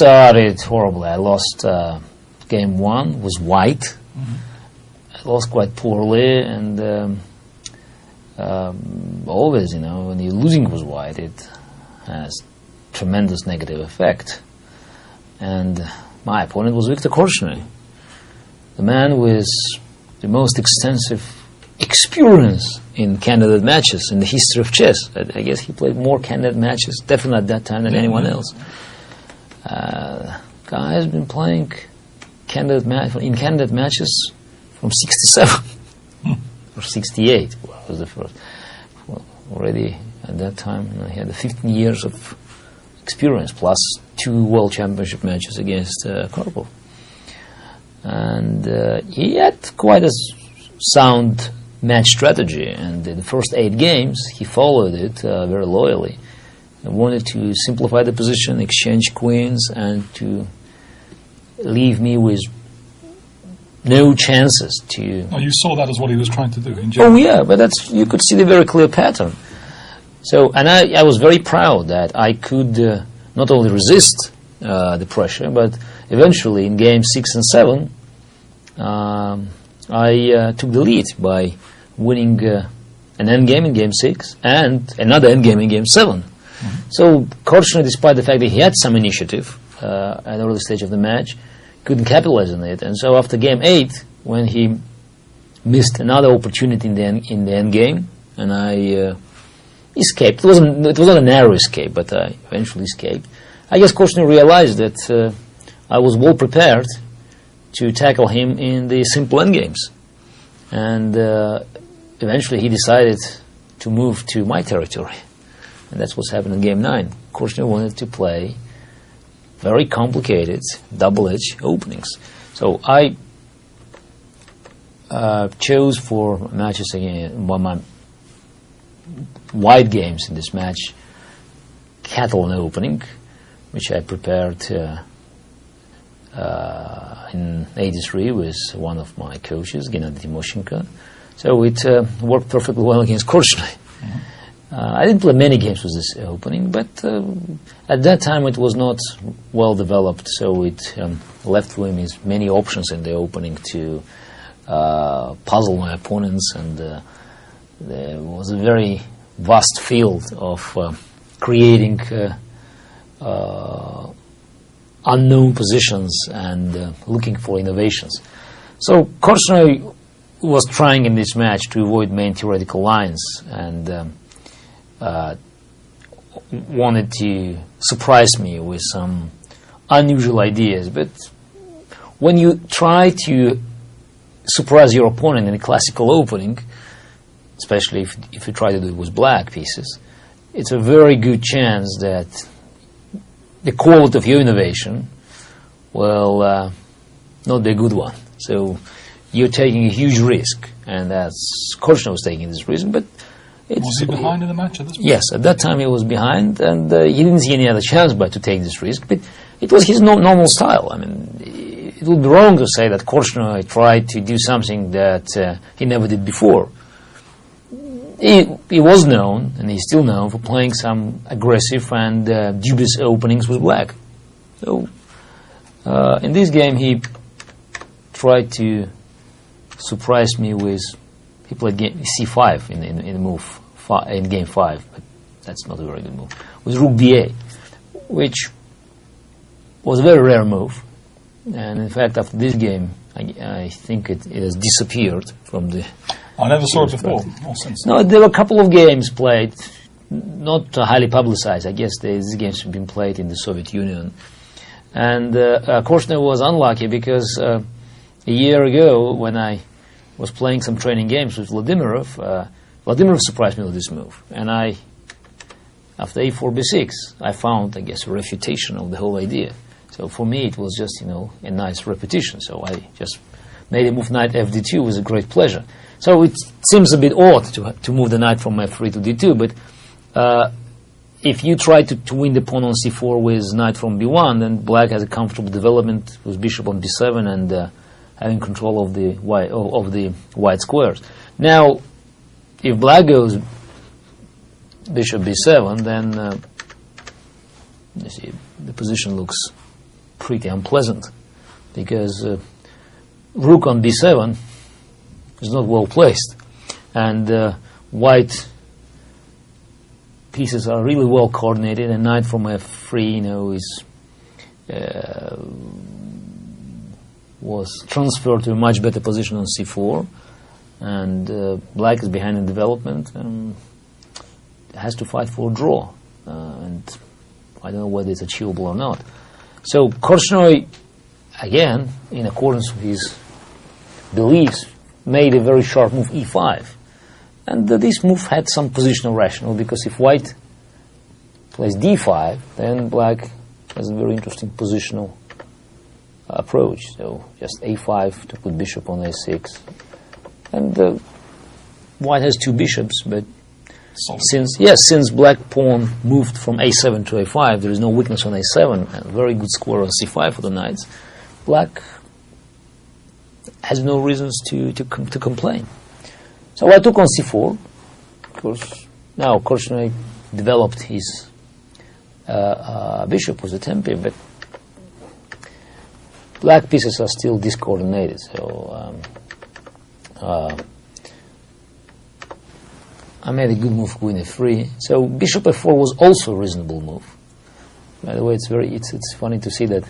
started horribly. I lost game 1, was white. I lost quite poorly, and always, when you're losing with white, it has tremendous negative effect. And my opponent was Viktor Korchnoi, the man with the most extensive experience in candidate matches in the history of chess. I guess he played more candidate matches, definitely at that time, than anyone else. Guy has been playing candidate matches from 67 or 68. Was the first. Well, already at that time, he had 15 years of experience, plus 2 World Championship matches against Karpov. And he had quite a sound match strategy, and in the first 8 games, he followed it very loyally. He wanted to simplify the position, exchange queens, and to leave me with no chances to... Oh, you saw that as what he was trying to do in general? Oh, yeah, but you could see the very clear pattern. So, and I was very proud that I could not only resist the pressure, but eventually in game 6 and 7, I took the lead by winning an endgame in game 6 and another endgame in game 7. So, Korchnoi, despite the fact that he had some initiative at the early stage of the match, couldn't capitalize on it. And so after game 8, when he missed another opportunity in the end game, and I escaped. It wasn't a narrow escape, but I eventually escaped. I guess Korchnoi realized that I was well prepared to tackle him in the simple endgames. And eventually he decided to move to my territory. And that's what's happened in game 9. Korchnoi wanted to play very complicated double-edge openings. So I chose for matches again, my white games in this match, Catalan opening, which I prepared in '83 with one of my coaches, Gennady Timoshenko. So it worked perfectly well against Korchnoi. I didn't play many games with this opening, but at that time it was not well developed, so it left me many options in the opening to puzzle my opponents, and there was a very vast field of creating unknown positions and looking for innovations. So Korchnoi was trying in this match to avoid main theoretical lines and wanted to surprise me with some unusual ideas. But when you try to surprise your opponent in a classical opening, especially if you try to do it with black pieces, it's a very good chance that the quality of your innovation will not be a good one. So you're taking a huge risk, and that's Korchnoi was taking this risk. But was he behind in the match at this point? Yes, at that time he was behind, and he didn't see any other chance but to take this risk. But it was his normal style. I mean, it would be wrong to say that Korchnoi tried to do something that he never did before. He was known, and he's still known, for playing some aggressive and dubious openings with black. So in this game he tried to surprise me with, he played c5 in game 5, but that's not a very good move, with rook ba, which was a very rare move. And in fact, after this game, I think it has disappeared from the... I never saw it before. No, there were a couple of games played, not highly publicized. I guess these games have been played in the Soviet Union. And Korchnoi was unlucky because a year ago, when I was playing some training games with Vladimirov, Vladimirov surprised me with this move. And after a4, b6, I found, I guess, a refutation of the whole idea. So for me, it was just, a nice repetition. So I just made a move knight fd2 with a great pleasure. So it seems a bit odd to move the knight from f3 to d2, but if you try to win the pawn on c4 with knight from b1, then black has a comfortable development with bishop on b7 and having control of the white squares. Now, if black goes bishop b7, then you see the position looks pretty unpleasant, because rook on b7 is not well placed, and white pieces are really well coordinated, and knight from f3, is was transferred to a much better position on c4, and black is behind in development and has to fight for a draw, and I don't know whether it's achievable or not. So Korchnoi, again, in accordance with his beliefs, made a very sharp move, e5. And this move had some positional rationale, because if white plays d5, then black has a very interesting positional approach. So just a5 to put bishop on a6. And white has two bishops, but since black pawn moved from a7 to a5, there is no weakness on a7, and very good square on c5 for the knights. Black has no reasons to complain. So I took on c4. Of course, now Korchnoi developed his bishop with a tempi, but black pieces are still discoordinated. So I made a good move, queen f3. So bishop f4 was also a reasonable move. By the way, it's funny to see that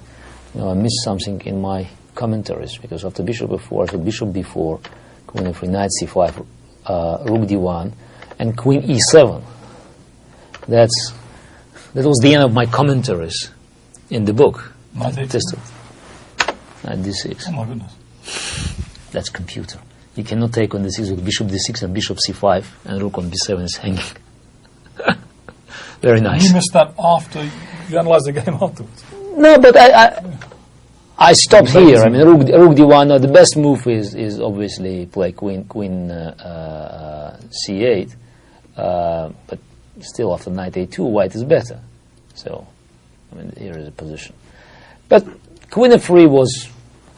I missed something in my commentaries, because after bishop f4, I said bishop b4, queen f3, knight c5, rook d1, and queen e7. That was the end of my commentaries in the book. Knight d6. Oh my goodness. That's computer. You cannot take on d6 with bishop d6 and bishop c5, and rook on b7 is hanging. Very nice. You missed that after you analysed the game afterwards. No, but I stopped here. I mean, rook d1. No, the best move is obviously play queen c8, but still after knight a2, white is better. So, I mean, here is a position. But queen f3 was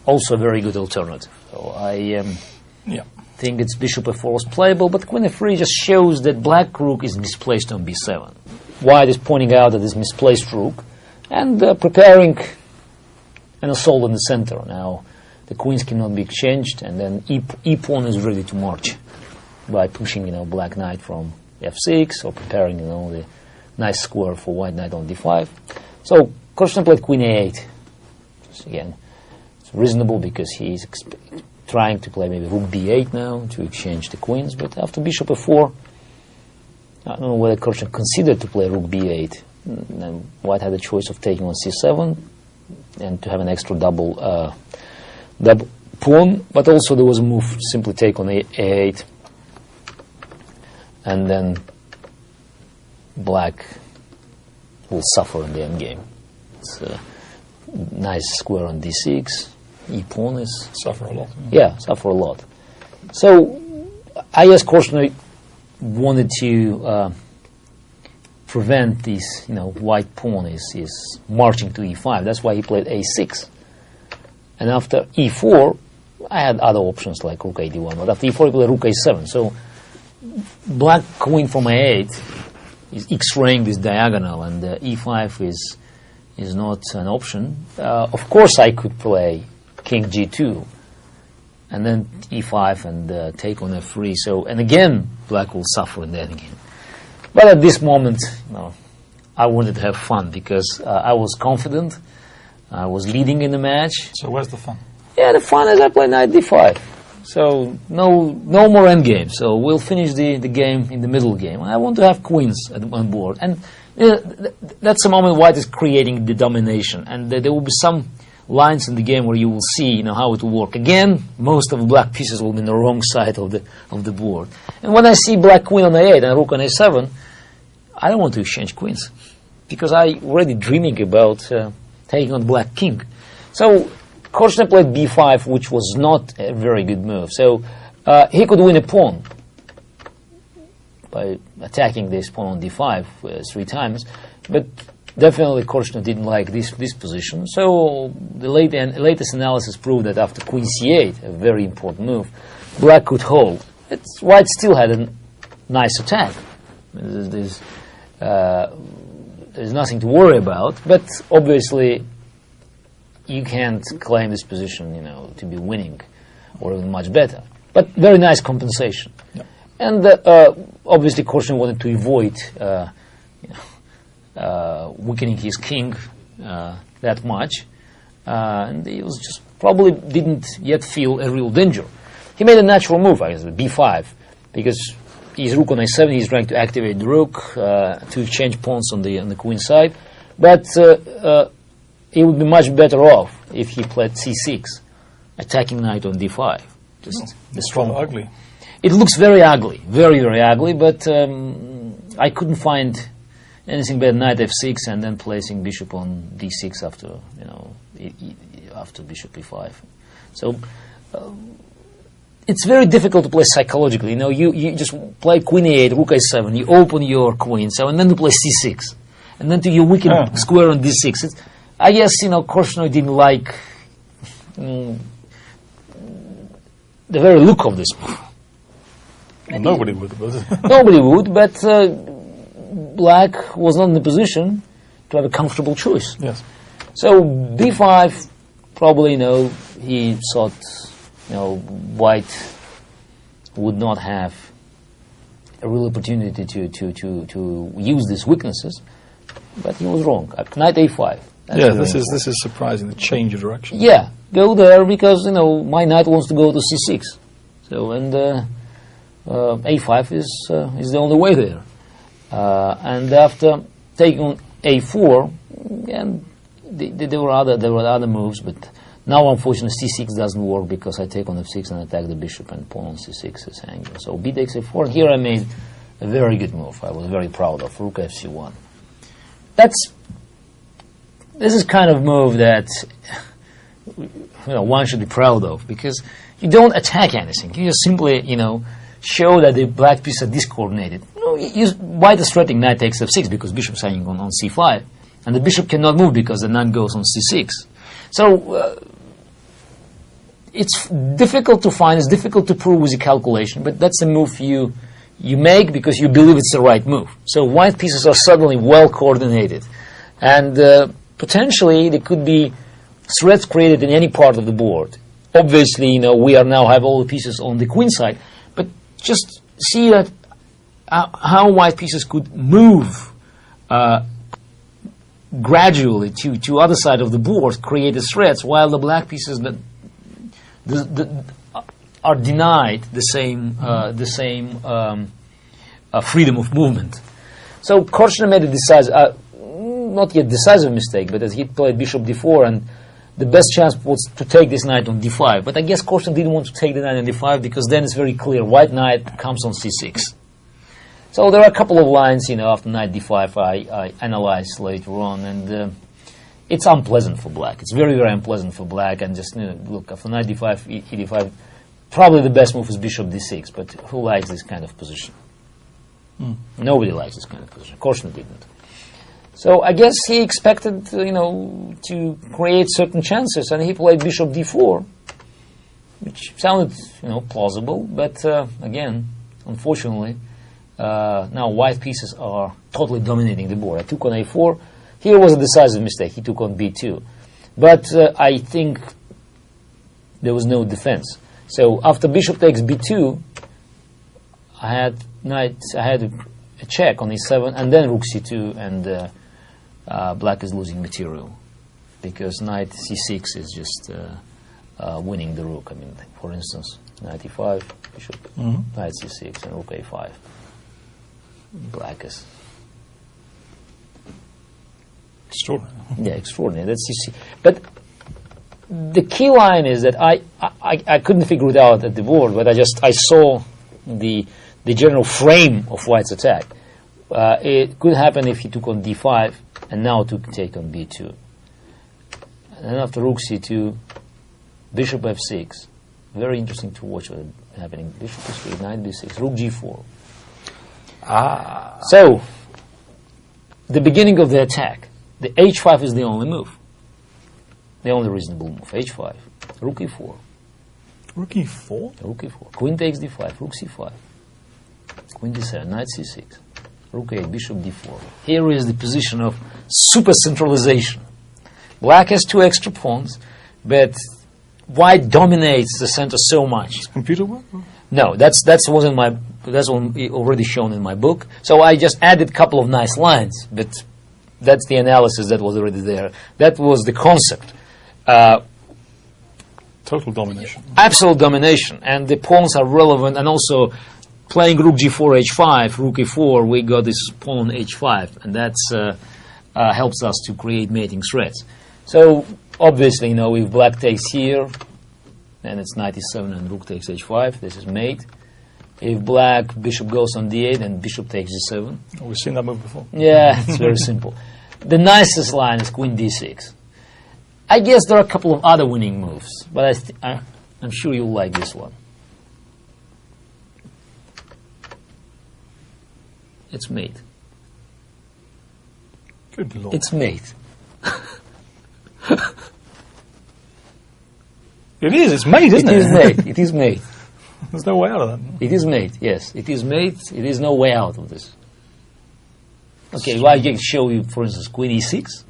also a very good alternative. So I think its bishop f4 was playable, but queen f3 just shows that black rook is misplaced on b7. White is pointing out that this misplaced rook and preparing an assault in the center. Now, the queens cannot be exchanged, and then e pawn is ready to march by pushing, black knight from f6, or preparing, the nice square for white knight on d5. So Korchnoi played queen a8. Again, it's reasonable because he's trying to play maybe rook b8 now to exchange the queens. But after bishop f4, I don't know whether Korchnoi considered to play rook b8. And white had a choice of taking on c7 and to have an extra double pawn, but also there was a move simply take on a8, and then black will suffer in the endgame. It's a nice square on d6. E-pawn is suffer a lot. Yeah, suffer a lot. So I guess Korchnoi wanted to prevent this, white pawn is marching to e5. That's why he played a6. And after e4, I had other options like rook a1, but after e4 he played rook a7. So black queen from a8 is x-raying this diagonal, and e5 is not an option. Of course I could play king g2 and then e5 and take on f3. So, and again black will suffer in the endgame. But at this moment, I wanted to have fun because I was confident. I was leading in the match. So where's the fun? Yeah, the fun is I play knight d5. So no more endgame. So we'll finish the game in the middle game. I want to have queens on board. And that's the moment white is creating the domination. And there will be some lines in the game where you will see how it will work. Again, most of the black pieces will be on the wrong side of the board. And when I see black queen on a8 and rook on a7, I don't want to exchange queens because I already dreaming about taking on black king. So Korchnoi played b5, which was not a very good move. So he could win a pawn by attacking this pawn on d5 3 times, but definitely Korchnoi didn't like this position. So the latest analysis proved that after queen c8, a very important move, black could hold. White still had a nice attack. There's nothing to worry about, but obviously you can't claim this position, to be winning or even much better. But very nice compensation. Yeah. And obviously Korchnoi wanted to avoid weakening his king that much. And he was just probably didn't yet feel a real danger. He made a natural move, I guess, b5, because his rook on a7, he's trying to activate the rook to exchange pawns on the queen side. But he would be much better off if he played c6, attacking knight on d5. Just the strong. Ugly. It looks very ugly, very, very ugly, but I couldn't find anything better than knight f6 and then placing bishop on d6 after, after bishop e5. So it's very difficult to play psychologically. You just play queen a8, rook a7, you open your queen, so and then you play c6, and then you weaken square on d6. I guess Korchnoi didn't like the very look of this move. Well, nobody would. But Nobody would, but Black was not in the position to have a comfortable choice. yes. So b5, probably, he thought, White would not have a real opportunity to use these weaknesses, but he was wrong. Knight a5. This is surprising, the change of direction. Yeah, go there because my knight wants to go to c6. So and a5 is the only way there. And after taking on a4, and there were other moves, but now unfortunately c6 doesn't work because I take on f6 and attack the bishop and pawn on c6 is hanging. So b takes a4. Here I made a very good move. I was very proud of rook fc1. This is kind of move that one should be proud of because you don't attack anything. You just simply show that the black pieces are discoordinated. White is threatening knight takes f6 because bishop's hanging on c5, and the bishop cannot move because the knight goes on c6. So it's difficult to find. It's difficult to prove with a calculation, but that's a move you make because you believe it's the right move. So white pieces are suddenly well coordinated, and potentially there could be threats created in any part of the board. Obviously, we now have all the pieces on the queen side, but just see that how white pieces could move gradually to other side of the board, create threats, while the black pieces that are denied the same freedom of movement. So Korchnoi made a decisive, not yet decisive mistake, but as he played bishop d4, and the best chance was to take this knight on d5. But I guess Korchnoi didn't want to take the knight on d5 because then it's very clear white knight comes on c6. So there are a couple of lines, after knight d5 I analyzed later on, and it's unpleasant for black. It's very, very unpleasant for black. And just look, after knight d5, e5, probably the best move is bishop d6. But who likes this kind of position? Nobody likes this kind of position. Korchnoi didn't. So I guess he expected, to create certain chances, and he played bishop d4, which sounded, plausible. But again, unfortunately, now white pieces are totally dominating the board. I took on a4. Here was a decisive mistake. He took on b2. But I think there was no defense. So after bishop takes b2, I had a check on e7, and then rook c2, and black is losing material because knight c6 is just winning the rook. I mean, for instance, knight e5, bishop, knight c6, and rook a5. Black is extraordinary. Yeah, extraordinary. That's but the key line is that I couldn't figure it out at the board, but I saw the general frame of white's attack. It could happen if he took on d5 and now to take on b2. And then after rook c2, bishop f6. Very interesting to watch what's happening. Bishop e3, knight b6, rook g4. So, the beginning of the attack. The h5 is the only move. The only reasonable move. h5. Rook e4. Rook e4? Rook e4. Queen takes d5. Rook c5. Queen d7. Knight c6. Rook a8. Bishop d4. Here is the position of super centralization. Black has 2 extra pawns, but white dominates the center so much. Computer work? No, that's already shown in my book. So I just added a couple of nice lines, but that's the analysis that was already there. That was the concept. Total domination. Absolute domination, and the pawns are relevant, and also playing rook g4, h5, rook e4, we got this pawn h5, and that helps us to create mating threats. So obviously, if black takes here, then it's knight e7 and rook takes h5. This is mate. If black bishop goes on d8, then bishop takes g7. Oh, we've seen that move before. Yeah, it's very simple. The nicest line is queen d6. I guess there are a couple of other winning moves, but I'm sure you'll like this one. It's mate. Good lord. It's mate. It is. It's mate, isn't it? It is mate. It is mate. There's no way out of that. It is mate. Yes, it is mate. It is no way out of this. Okay, well, I can show you, for instance, queen e6,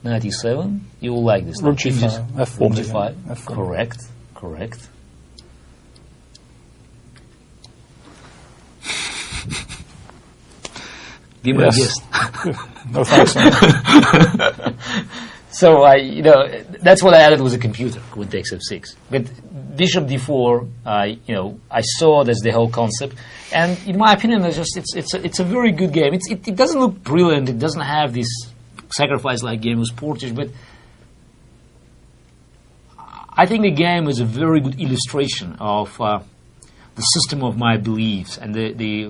knight e7. You will like this. Rook g5, f4. Rook g5. F4. Correct. Correct. Give me a guess. No thanks. So that's what I added was a computer. Queen takes f6. But bishop d4, I saw that's the whole concept, and in my opinion, it's a very good game. It doesn't look brilliant. It doesn't have this sacrifice-like game with Portage, but I think the game is a very good illustration of the system of my beliefs and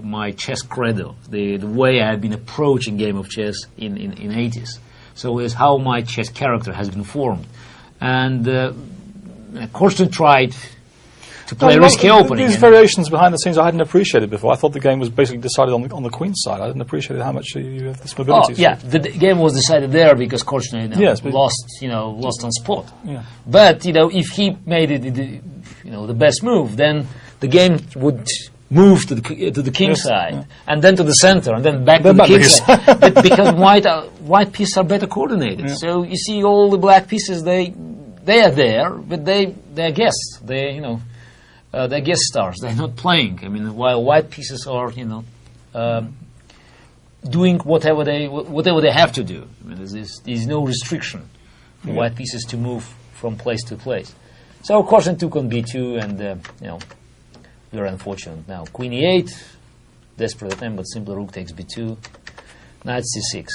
my chess credo, the way I have been approaching game of chess in 80s. So is how my chess character has been formed. And Korchnoi tried to play risky opening. These variations behind the scenes I hadn't appreciated before. I thought the game was basically decided on the queen's side. I didn't appreciate how much you have this mobility. Oh, yeah, the game was decided there because Korchnoi lost on spot. Yeah. But if he made it the best move, then the game would move to the king side, and then to the center, and then back to the king side. But because white pieces are better coordinated, so you see all the black pieces they are there, but they're guests. They're guest stars. They're not playing. I mean, while white pieces are doing whatever they have to do. I mean, there's no restriction for white pieces to move from place to place. So Korchnoi took on b2, and very unfortunate. Now queen e8, desperate attempt, but simply rook takes b2, knight c6.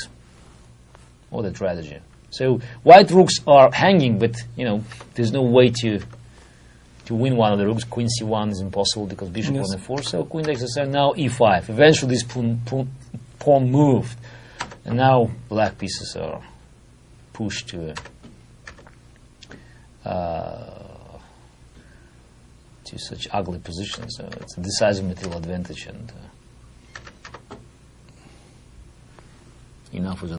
What a tragedy. So white rooks are hanging, but there's no way to win one of the rooks. Queen c1 is impossible because bishop on f4. So queen takes a7. Now e5. Eventually this pawn moved, and now black pieces are pushed to such ugly positions. So it's a decisive material advantage, and enough with